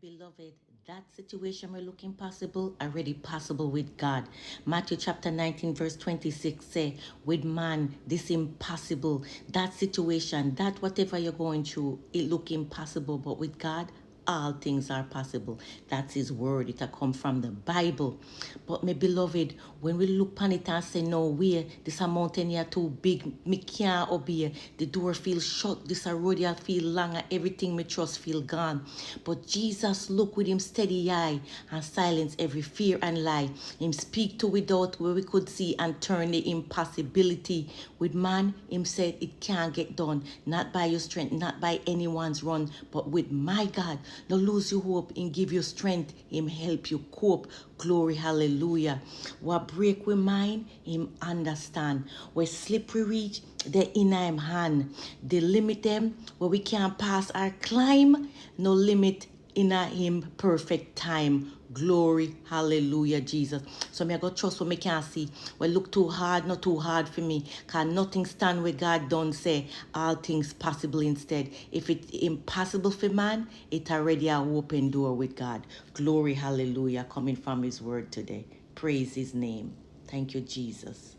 Beloved, that situation we're looking possible, already possible with God. Matthew chapter 19, verse 26 say, with man, this impossible. That situation, that whatever you're going through, it look impossible, but with God, all things are possible. That's his word. It come from the Bible. But my beloved, when we look upon it and say, no way, this a mountain here too big, me can't obey. The door feels shut, this a road here feel long, and everything me trust feel gone. But Jesus look with him steady eye and silence every fear and lie. Him speak to without where we could see and turn the impossibility. With man, him said it can't get done. Not by your strength, not by anyone's run, but with my God. No lose your hope, him give you strength, him help you cope. Glory, hallelujah. What break we mind, him understand. Where slip we reach, they in him hand. The limit them, where we can't pass or climb, no limit in him perfect time. Glory, hallelujah, Jesus. So me I go trust what me can't see. Well, look too hard, not too hard for me. Can nothing stand where God don't say all things possible instead. If it's impossible for man, it already an open door with God. Glory, hallelujah, coming from his word today. Praise his name. Thank you, Jesus.